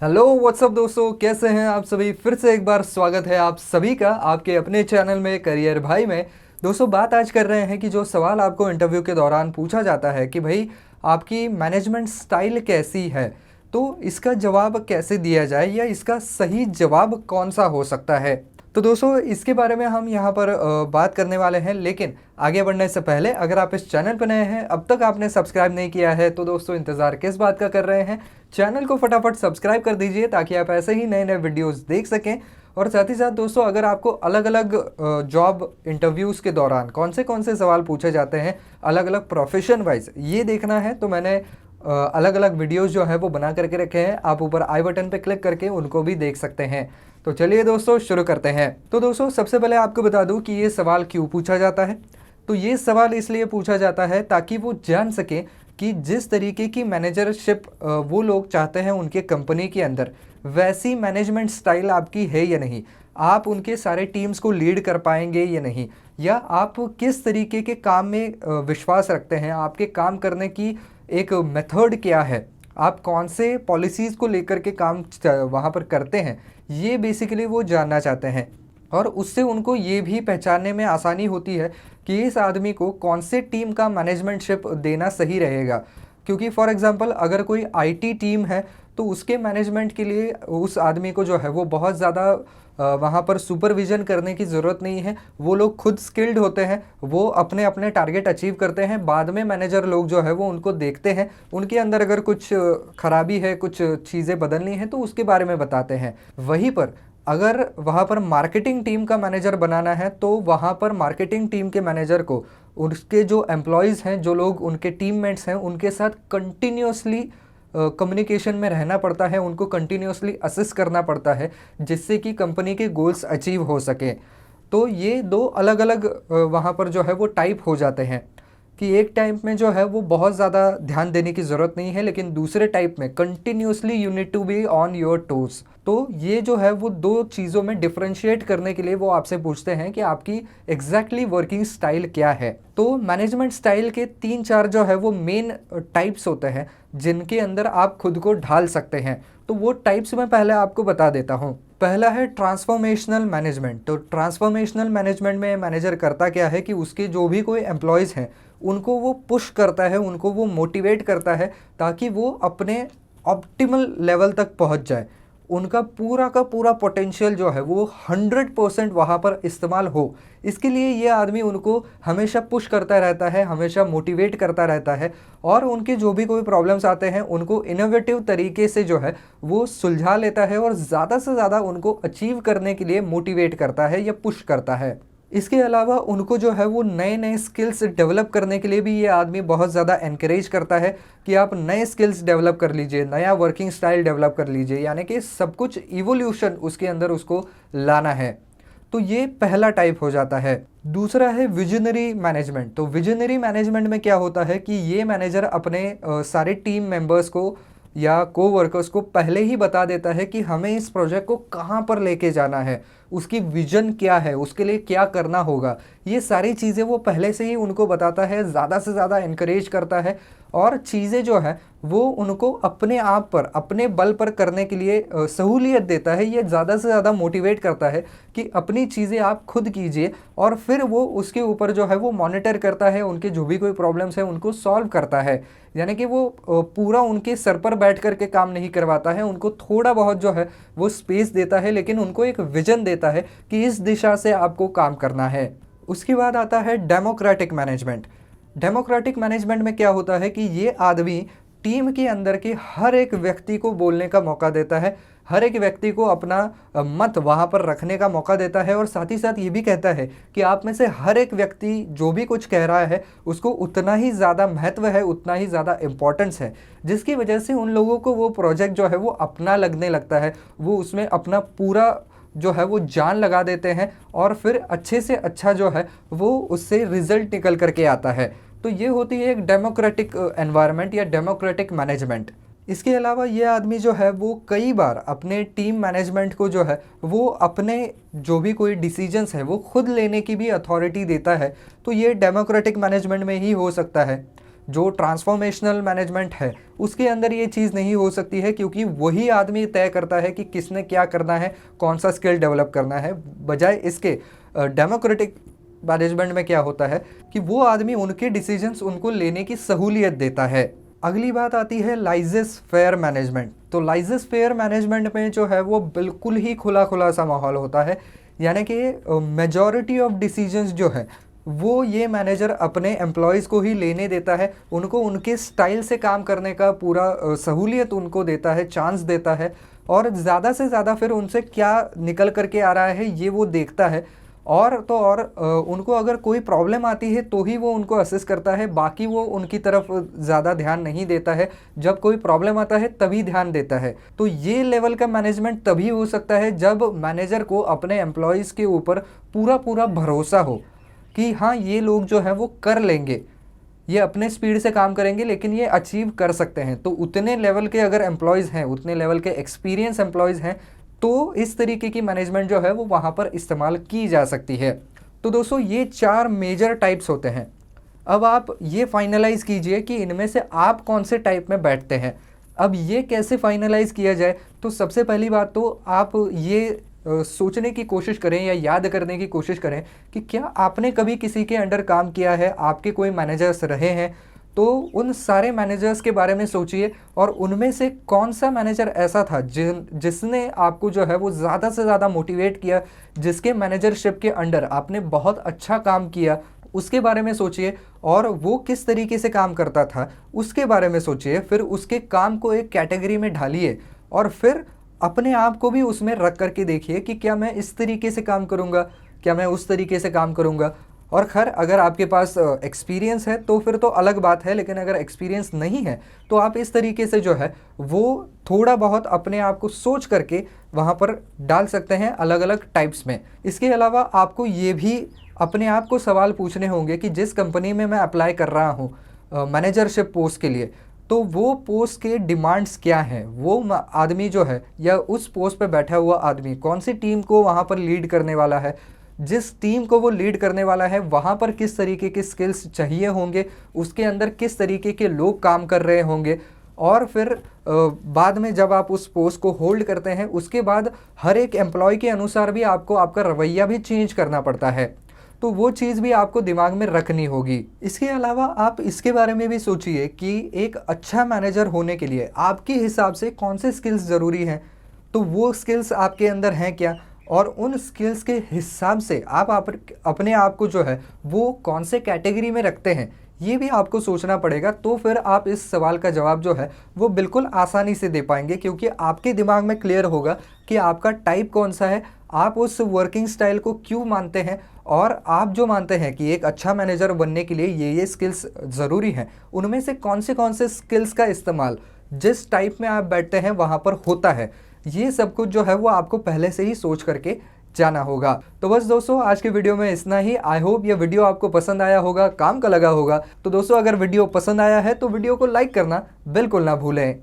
Hello what's up दोस्तों, कैसे हैं आप सभी। फिर से एक बार स्वागत है आप सभी का आपके अपने चैनल में करियर भाई में। दोस्तों, बात आज कर रहे हैं कि जो सवाल आपको इंटरव्यू के दौरान पूछा जाता है कि भाई आपकी मैनेजमेंट स्टाइल कैसी है, तो इसका जवाब कैसे दिया जाए या इसका सही जवाब कौन सा हो सकता है। तो दोस्तों, इसके बारे में हम यहाँ पर बात करने वाले हैं, लेकिन आगे बढ़ने से पहले अगर आप इस चैनल पर नए हैं, अब तक आपने सब्सक्राइब नहीं किया है, तो दोस्तों इंतज़ार किस बात का कर रहे हैं। चैनल को फटाफट सब्सक्राइब कर दीजिए ताकि आप ऐसे ही नए नए वीडियोस देख सकें। और साथ ही साथ दोस्तों, अगर आपको अलग अलग जॉब इंटरव्यूज़ के दौरान कौन से सवाल पूछे जाते हैं अलग अलग प्रोफेशन वाइज, ये देखना है, तो मैंने अलग अलग वीडियोस जो है वो बना करके रखे हैं। आप ऊपर आई बटन पे क्लिक करके उनको भी देख सकते हैं। तो चलिए दोस्तों, शुरू करते हैं। तो दोस्तों, सबसे पहले आपको बता दूं कि ये सवाल क्यों पूछा जाता है। तो ये सवाल इसलिए पूछा जाता है ताकि वो जान सकें कि जिस तरीके की मैनेजरशिप वो लोग चाहते हैं उनके कंपनी के अंदर, वैसी मैनेजमेंट स्टाइल आपकी है या नहीं। आप उनके सारे टीम्स को लीड कर पाएंगे या नहीं, या आप किस तरीके के काम में विश्वास रखते हैं, आपके काम करने की एक मेथड क्या है, आप कौन से पॉलिसीज़ को लेकर के काम वहाँ पर करते हैं, ये बेसिकली वो जानना चाहते हैं। और उससे उनको ये भी पहचानने में आसानी होती है कि इस आदमी को कौन से टीम का मैनेजमेंटशिप देना सही रहेगा। क्योंकि फॉर एग्जांपल अगर कोई आईटी टीम है तो उसके मैनेजमेंट के लिए उस आदमी को जो है वो बहुत ज़्यादा वहाँ पर सुपरविज़न करने की ज़रूरत नहीं है। वो लोग खुद स्किल्ड होते हैं, वो अपने अपने टारगेट अचीव करते हैं। बाद में मैनेजर लोग जो है वो उनको देखते हैं, उनके अंदर अगर कुछ खराबी है, कुछ चीज़ें बदलनी है, तो उसके बारे में बताते हैं। वहीं पर अगर वहाँ पर मार्केटिंग टीम का मैनेजर बनाना है तो वहाँ पर मार्केटिंग टीम के मैनेजर को उसके जो एम्प्लॉयज़ हैं, जो लोग उनके टीममेट्स हैं, उनके साथ कंटिन्यूसली कम्युनिकेशन में रहना पड़ता है, उनको कंटिन्यूसली असिस्ट करना पड़ता है, जिससे कि कंपनी के गोल्स अचीव हो सके। तो ये दो अलग अलग वहाँ पर जो है वो टाइप हो जाते हैं कि एक टाइप में जो है वो बहुत ज़्यादा ध्यान देने की ज़रूरत नहीं है, लेकिन दूसरे टाइप में continuously you need to be on your toes. तो ये जो है वो दो चीज़ों में डिफरेंशिएट करने के लिए वो आपसे पूछते हैं कि आपकी एग्जैक्टली वर्किंग स्टाइल क्या है। तो मैनेजमेंट स्टाइल के 3-4 जो है वो मेन टाइप्स होते हैं जिनके अंदर आप खुद को ढाल सकते हैं। तो वो टाइप्स मैं पहले आपको बता देता हूँ। पहला है ट्रांसफॉर्मेशनल मैनेजमेंट। तो ट्रांसफॉर्मेशनल मैनेजमेंट में मैनेजर करता क्या है कि उसके जो भी कोई एम्प्लॉयज़ हैं उनको वो पुश करता है, उनको वो मोटिवेट करता है ताकि वो अपने ऑप्टिमल लेवल तक पहुंच जाए, उनका पूरा का पूरा पोटेंशियल जो है वो 100% वहाँ पर इस्तेमाल हो। इसके लिए ये आदमी उनको हमेशा पुश करता रहता है, हमेशा मोटिवेट करता रहता है, और उनके जो भी कोई प्रॉब्लम्स आते हैं उनको इनोवेटिव तरीके से जो है वो सुलझा लेता है और ज़्यादा से ज़्यादा उनको अचीव करने के लिए मोटिवेट करता है या पुश करता है। इसके अलावा उनको जो है वो नए नए स्किल्स डेवलप करने के लिए भी ये आदमी बहुत ज़्यादा एनकरेज करता है कि आप नए स्किल्स डेवलप कर लीजिए, नया वर्किंग स्टाइल डेवलप कर लीजिए, यानी कि सब कुछ इवोल्यूशन उसके अंदर उसको लाना है। तो ये पहला टाइप हो जाता है। दूसरा है विजनरी मैनेजमेंट। तो विजनरी मैनेजमेंट में क्या होता है कि ये मैनेजर अपने सारे टीम मेंबर्स को या कोवर्कर्स को पहले ही बता देता है कि हमें इस प्रोजेक्ट को कहाँ पर लेके जाना है, उसकी विजन क्या है, उसके लिए क्या करना होगा। ये सारी चीज़ें वो पहले से ही उनको बताता है, ज़्यादा से ज़्यादा इनकरेज करता है, और चीज़ें जो है वो उनको अपने आप पर, अपने बल पर करने के लिए सहूलियत देता है। ये ज़्यादा से ज़्यादा मोटिवेट करता है कि अपनी चीज़ें आप खुद कीजिए, और फिर वो उसके ऊपर जो है वो मॉनिटर करता है, उनके जो भी कोई प्रॉब्लम्स है उनको सॉल्व करता है। यानी कि वो पूरा उनके सर पर बैठ करके काम नहीं करवाता है, उनको थोड़ा बहुत जो है वो स्पेस देता है, लेकिन उनको एक विजन देता है कि इस दिशा से आपको काम करना है। उसके बाद आता है डेमोक्रेटिक मैनेजमेंट। डेमोक्रेटिक मैनेजमेंट में क्या होता है कि ये आदमी टीम के अंदर के हर एक व्यक्ति को बोलने का मौका देता है, हर एक व्यक्ति को अपना मत वहाँ पर रखने का मौका देता है, और साथ ही साथ ये भी कहता है कि आप में से हर एक व्यक्ति जो भी कुछ कह रहा है उसको उतना ही ज़्यादा महत्व है, उतना ही ज़्यादा इम्पोर्टेंस है, जिसकी वजह से उन लोगों को वो प्रोजेक्ट जो है वो अपना लगने लगता है, वो उसमें अपना पूरा जो है वो जान लगा देते हैं, और फिर अच्छे से अच्छा जो है वो उससे रिजल्ट निकल करके आता है। तो ये होती है एक डेमोक्रेटिक एनवायरनमेंट या डेमोक्रेटिक मैनेजमेंट। इसके अलावा ये आदमी जो है वो कई बार अपने टीम मैनेजमेंट को जो है वो अपने जो भी कोई डिसीजंस है वो खुद लेने की भी अथॉरिटी देता है। तो ये डेमोक्रेटिक मैनेजमेंट में ही हो सकता है। जो ट्रांसफॉर्मेशनल मैनेजमेंट है उसके अंदर ये चीज़ नहीं हो सकती है, क्योंकि वही आदमी तय करता है कि किसने क्या करना है, कौन सा स्किल डेवलप करना है। बजाय इसके डेमोक्रेटिक मैनेजमेंट में क्या होता है कि वो आदमी उनके डिसीजंस उनको लेने की सहूलियत देता है। अगली बात आती है लाइजेस फेयर मैनेजमेंट। तो लाइजेस फेयर मैनेजमेंट में जो है वो बिल्कुल ही खुला खुला सा माहौल होता है, यानी कि मेजॉरिटी ऑफ डिसीजंस जो है वो ये मैनेजर अपने एम्प्लॉयज़ को ही लेने देता है, उनको उनके स्टाइल से काम करने का पूरा सहूलियत उनको देता है, चांस देता है, और ज़्यादा से ज़्यादा फिर उनसे क्या निकल करके आ रहा है ये वो देखता है। और तो और उनको अगर कोई प्रॉब्लम आती है तो ही वो उनको असिस्ट करता है, बाकी वो उनकी तरफ ज़्यादा ध्यान नहीं देता है। जब कोई प्रॉब्लम आता है तभी ध्यान देता है। तो ये लेवल का मैनेजमेंट तभी हो सकता है जब मैनेजर को अपने एम्प्लॉयज़ के ऊपर पूरा पूरा भरोसा हो कि हाँ ये लोग जो है वो कर लेंगे, ये अपने स्पीड से काम करेंगे लेकिन ये अचीव कर सकते हैं। तो उतने लेवल के अगर एम्प्लॉयज़ हैं, उतने लेवल के एक्सपीरियंस एम्प्लॉयज़ हैं, तो इस तरीके की मैनेजमेंट जो है वो वहाँ पर इस्तेमाल की जा सकती है। तो दोस्तों ये 4 मेजर टाइप्स होते हैं। अब आप ये फाइनलाइज कीजिए कि इनमें से आप कौन से टाइप में बैठते हैं। अब ये कैसे फाइनलाइज किया जाए, तो सबसे पहली बात तो आप ये सोचने की कोशिश करें या याद करने की कोशिश करें कि क्या आपने कभी किसी के अंडर काम किया है, आपके कोई मैनेजर्स रहे हैं। तो उन सारे मैनेजर्स के बारे में सोचिए और उनमें से कौन सा मैनेजर ऐसा था जिसने आपको जो है वो ज़्यादा से ज़्यादा मोटिवेट किया, जिसके मैनेजरशिप के अंडर आपने बहुत अच्छा काम किया, उसके बारे में सोचिए। और वो किस तरीके से काम करता था उसके बारे में सोचिए। फिर उसके काम को एक कैटेगरी में ढालिए और फिर अपने आप को भी उसमें रख करके देखिए कि क्या मैं इस तरीके से काम करूँगा, क्या मैं उस तरीके से काम करूँगा। और खैर अगर आपके पास एक्सपीरियंस है तो फिर तो अलग बात है, लेकिन अगर एक्सपीरियंस नहीं है तो आप इस तरीके से जो है वो थोड़ा बहुत अपने आप को सोच करके वहाँ पर डाल सकते हैं अलग अलग टाइप्स में। इसके अलावा आपको ये भी अपने आप को सवाल पूछने होंगे कि जिस कंपनी में मैं अप्लाई कर रहा हूँ मैनेजरशिप पोस्ट के लिए, तो वो पोस्ट के डिमांड्स क्या हैं, वो आदमी जो है या उस पोस्ट पे बैठा हुआ आदमी कौन सी टीम को वहाँ पर लीड करने वाला है, जिस टीम को वो लीड करने वाला है वहाँ पर किस तरीके के स्किल्स चाहिए होंगे, उसके अंदर किस तरीके के लोग काम कर रहे होंगे। और फिर बाद में जब आप उस पोस्ट को होल्ड करते हैं उसके बाद हर एक एम्प्लॉय के अनुसार भी आपको आपका रवैया भी चेंज करना पड़ता है, तो वो चीज़ भी आपको दिमाग में रखनी होगी। इसके अलावा आप इसके बारे में भी सोचिए कि एक अच्छा मैनेजर होने के लिए आपके हिसाब से कौन से स्किल्स ज़रूरी हैं, तो वो स्किल्स आपके अंदर हैं क्या, और उन स्किल्स के हिसाब से आप अपने आप को जो है वो कौन से कैटेगरी में रखते हैं, ये भी आपको सोचना पड़ेगा। तो फिर आप इस सवाल का जवाब जो है वो बिल्कुल आसानी से दे पाएंगे, क्योंकि आपके दिमाग में क्लियर होगा कि आपका टाइप कौन सा है, आप उस वर्किंग स्टाइल को क्यों मानते हैं, और आप जो मानते हैं कि एक अच्छा मैनेजर बनने के लिए ये स्किल्स ज़रूरी हैं, उनमें से कौन से स्किल्स का इस्तेमाल जिस टाइप में आप बैठते हैं वहाँ पर होता है। ये सब कुछ जो है वो आपको पहले से ही सोच करके जाना होगा। तो बस दोस्तों आज के वीडियो में इतना ही। आई होप ये वीडियो आपको पसंद आया होगा, काम का लगा होगा। तो दोस्तों अगर वीडियो पसंद आया है तो वीडियो को लाइक करना बिल्कुल ना भूलें।